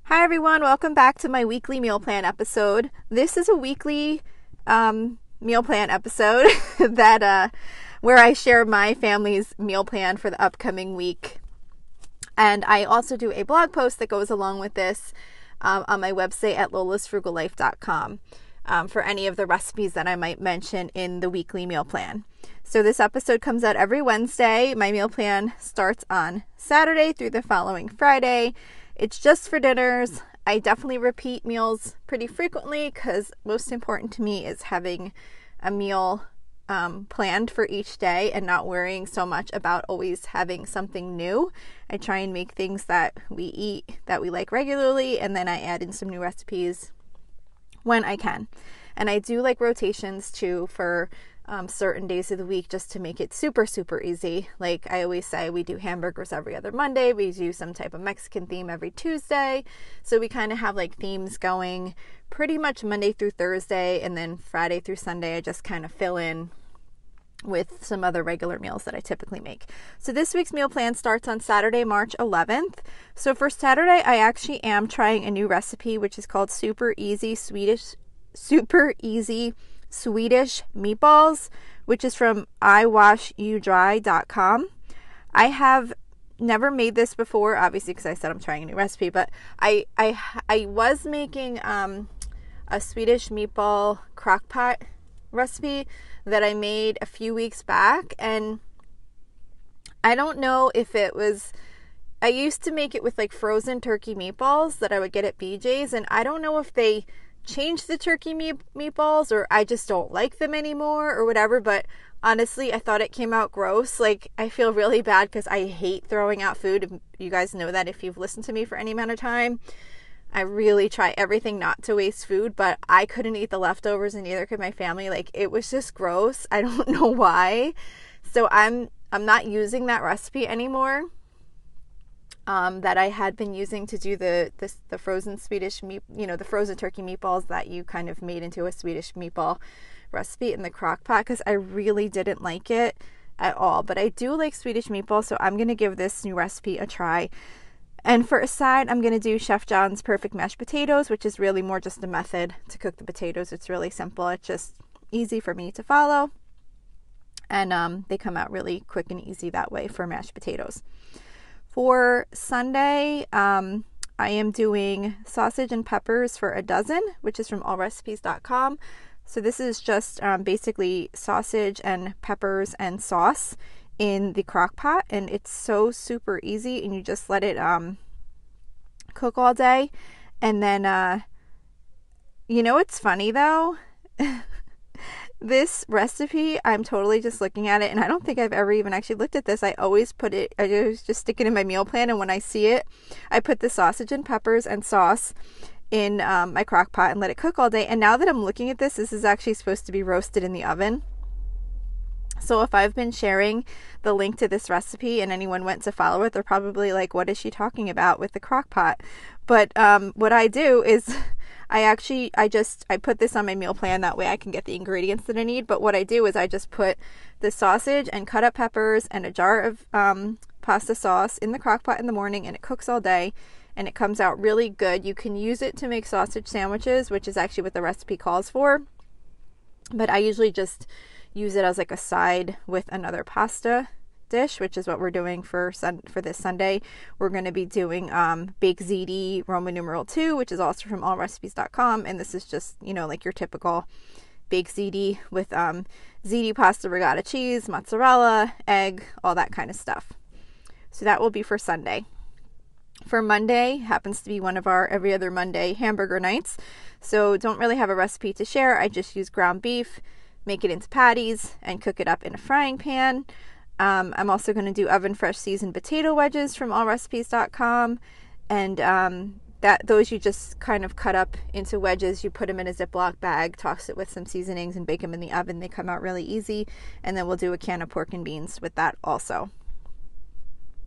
Hi everyone, welcome back to my weekly meal plan episode. This is a weekly meal plan episode that where I share my family's meal plan for the upcoming week. And I also do a blog post that goes along with this on my website at lolasfrugallife.com for any of the recipes that I might mention in the weekly meal plan. So this episode comes out every Wednesday. My meal plan starts on Saturday through the following Friday. It's just for dinners. I definitely repeat meals pretty frequently because most important to me is having a meal planned for each day and not worrying so much about always having something new. I try and make things that we eat that we like regularly, and then I add in some new recipes when I can. And I do like rotations too for certain days of the week just to make it super, super easy. Like I always say, we do hamburgers every other Monday. We do some type of Mexican theme every Tuesday. So we kind of have like themes going pretty much Monday through Thursday, and then Friday through Sunday I just kind of fill in with some other regular meals that I typically make. So this week's meal plan starts on Saturday, March 11th. So for Saturday, I actually am trying a new recipe, which is called Super Easy Swedish meatballs, which is from iwashyouDry.com. I have never made this before, obviously, because I said I'm trying a new recipe, but I was making a Swedish meatball crock pot recipe that I made a few weeks back, and I don't know if it was, I used to make it with like frozen turkey meatballs that I would get at BJ's, and I don't know if they changed the turkey meatballs or I just don't like them anymore or whatever, but honestly I thought it came out gross. Like I feel really bad because I hate throwing out food. You guys know that if you've listened to me for any amount of time. I really try everything not to waste food, but I couldn't eat the leftovers and neither could my family. Like it was just gross. I don't know why. So I'm not using that recipe anymore. That I had been using to do the frozen Swedish meat, the frozen turkey meatballs that you kind of made into a Swedish meatball recipe in the crock pot, because I really didn't like it at all. But I do like Swedish meatballs, so I'm going to give this new recipe a try. And for a side, I'm going to do Chef John's perfect mashed potatoes, which is really more just a method to cook the potatoes. It's really simple. It's just easy for me to follow. And they come out really quick and easy that way for mashed potatoes. For Sunday, I am doing sausage and peppers for a dozen, which is from allrecipes.com. So this is just basically sausage and peppers and sauce in the crock pot, and it's so super easy, and you just let it cook all day. And then it's funny though. This recipe, I'm totally just looking at it, and I don't think I've ever even actually looked at this. I always just stick it in my meal plan, and when I see it, I put the sausage and peppers and sauce in my crock pot and let it cook all day. And now that I'm looking at this is actually supposed to be roasted in the oven. So if I've been sharing the link to this recipe and anyone went to follow it, they're probably like, what is she talking about with the crock pot? But what I do is I put this on my meal plan, that way I can get the ingredients that I need. But what I do is I just put the sausage and cut up peppers and a jar of pasta sauce in the crock pot in the morning, and it cooks all day, and it comes out really good. You can use it to make sausage sandwiches, which is actually what the recipe calls for. But I usually just use it as like a side with another pasta dish, which is what we're doing for this Sunday. We're going to be doing baked ziti Roman numeral 2, which is also from allrecipes.com, and this is just like your typical baked ziti with ziti pasta, ricotta cheese, mozzarella, egg, all that kind of stuff. So that will be for Sunday. For Monday, happens to be one of our every other Monday hamburger nights, so don't really have a recipe to share. I just use ground beef, make it into patties, and cook it up in a frying pan. I'm also going to do oven fresh seasoned potato wedges from allrecipes.com, and those you just kind of cut up into wedges. You put them in a Ziploc bag, toss it with some seasonings, and bake them in the oven. They come out really easy. And then we'll do a can of pork and beans with that also.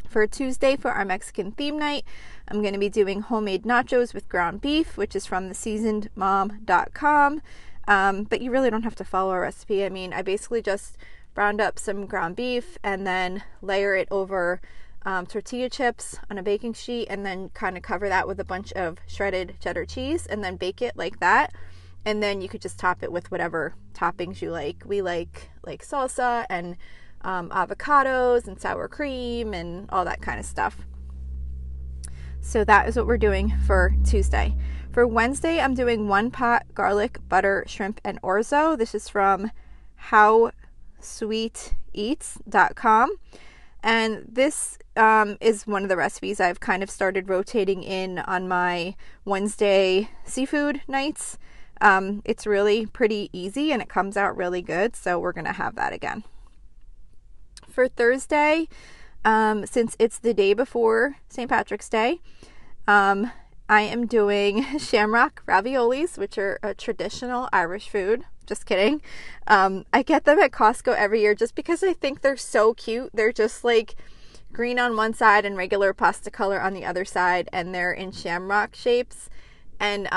For Tuesday, for our Mexican theme night, I'm going to be doing homemade nachos with ground beef, which is from theseasonedmom.com. But you really don't have to follow a recipe. I mean, I basically just browned up some ground beef and then layer it over tortilla chips on a baking sheet, and then kind of cover that with a bunch of shredded cheddar cheese, and then bake it like that. And then you could just top it with whatever toppings you like. We like salsa and avocados and sour cream and all that kind of stuff. So that is what we're doing for Tuesday. For Wednesday, I'm doing 1 pot garlic, butter, shrimp, and orzo. This is from howsweeteats.com. And this is one of the recipes I've kind of started rotating in on my Wednesday seafood nights. It's really pretty easy and it comes out really good, so we're going to have that again. For Thursday, since it's the day before St. Patrick's Day, I am doing shamrock raviolis, which are a traditional Irish food. Just kidding. I get them at Costco every year just because I think they're so cute. They're just like green on one side and regular pasta color on the other side, and they're in shamrock shapes. And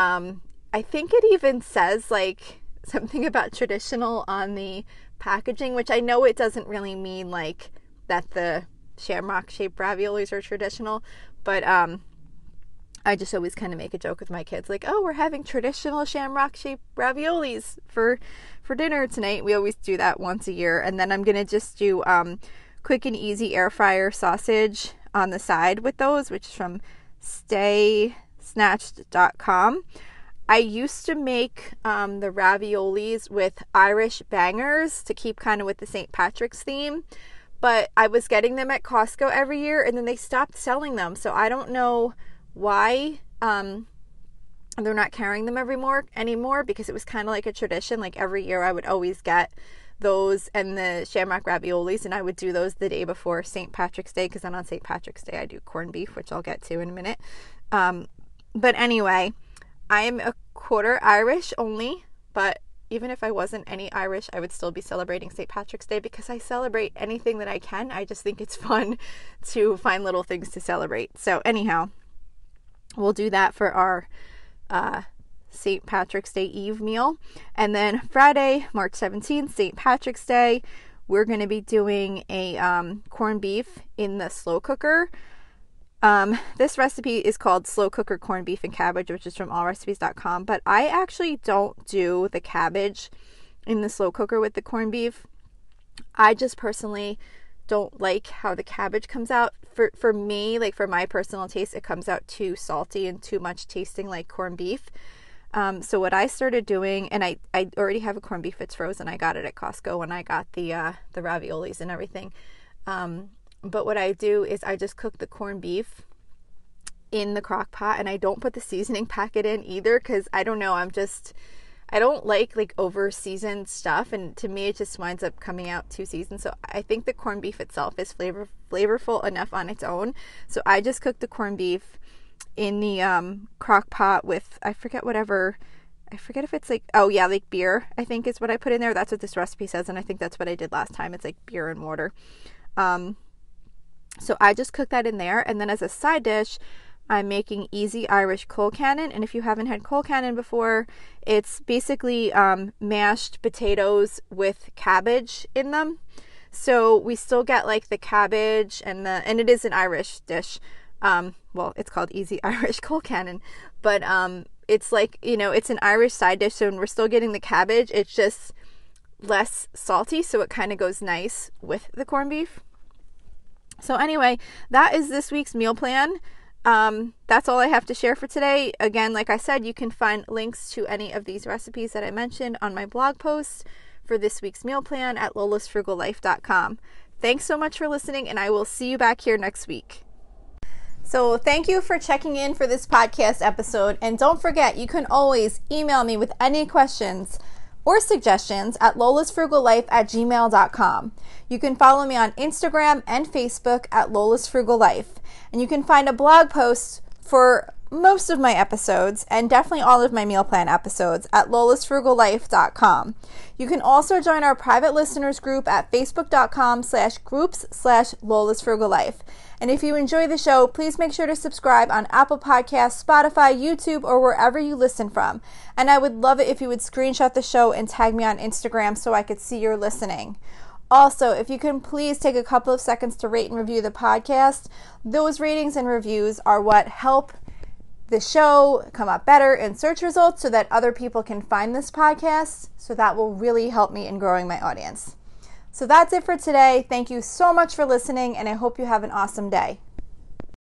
I think it even says like something about traditional on the packaging, which I know it doesn't really mean like that the shamrock shaped raviolis are traditional, but I just always kind of make a joke with my kids, like, oh, we're having traditional shamrock-shaped raviolis for dinner tonight. We always do that once a year. And then I'm going to just do quick and easy air fryer sausage on the side with those, which is from staysnatched.com. I used to make the raviolis with Irish bangers to keep kind of with the St. Patrick's theme, but I was getting them at Costco every year, and then they stopped selling them. So I don't know why they're not carrying them anymore, because it was kind of like a tradition. Like every year I would always get those and the shamrock raviolis, and I would do those the day before St. Patrick's Day, because then on St. Patrick's Day I do corned beef, which I'll get to in a minute. But anyway, I am a quarter Irish only, but even if I wasn't any Irish, I would still be celebrating St. Patrick's Day because I celebrate anything that I can. I just think it's fun to find little things to celebrate. So anyhow, we'll do that for our St. Patrick's Day Eve meal. And then Friday, March 17th, St. Patrick's Day, we're going to be doing a corned beef in the slow cooker. This recipe is called slow cooker corned beef and cabbage, which is from allrecipes.com. But I actually don't do the cabbage in the slow cooker with the corned beef. I just personally don't like how the cabbage comes out. For me, like for my personal taste, it comes out too salty and too much tasting like corned beef. So what I started doing, and I already have a corned beef, it's frozen. I got it at Costco when I got the raviolis and everything. But what I do is I just cook the corned beef in the crock pot, and I don't put the seasoning packet in either, because I don't know, I don't like over seasoned stuff, and to me it just winds up coming out too seasoned. So I think the corned beef itself is flavorful enough on its own. So I just cook the corned beef in the crock pot with, I forget if it's like beer, I think is what I put in there. That's what this recipe says, and I think that's what I did last time. It's like beer and water. So I just cook that in there, and then as a side dish, I'm making easy Irish colcannon. And if you haven't had colcannon before, it's basically mashed potatoes with cabbage in them. So we still get like the cabbage and it is an Irish dish. Well, it's called easy Irish colcannon, but it's like, it's an Irish side dish. So when we're still getting the cabbage, it's just less salty, so it kind of goes nice with the corned beef. So anyway, that is this week's meal plan. That's all I have to share for today. Again, like I said, you can find links to any of these recipes that I mentioned on my blog post for this week's meal plan at lolasfrugallife.com. Thanks so much for listening, and I will see you back here next week. So thank you for checking in for this podcast episode. And don't forget, you can always email me with any questions or suggestions at lolasfrugallife@gmail.com. You can follow me on Instagram and Facebook at lolasfrugallife. And you can find a blog post for most of my episodes and definitely all of my meal plan episodes at lolasfrugallife.com. You can also join our private listeners group at facebook.com/groups/lolasfrugallife. And if you enjoy the show, please make sure to subscribe on Apple Podcasts, Spotify, YouTube, or wherever you listen from. And I would love it if you would screenshot the show and tag me on Instagram so I could see you're listening. Also, if you can please take a couple of seconds to rate and review the podcast, those ratings and reviews are what help the show come up better in search results so that other people can find this podcast. So that will really help me in growing my audience. So that's it for today. Thank you so much for listening, and I hope you have an awesome day.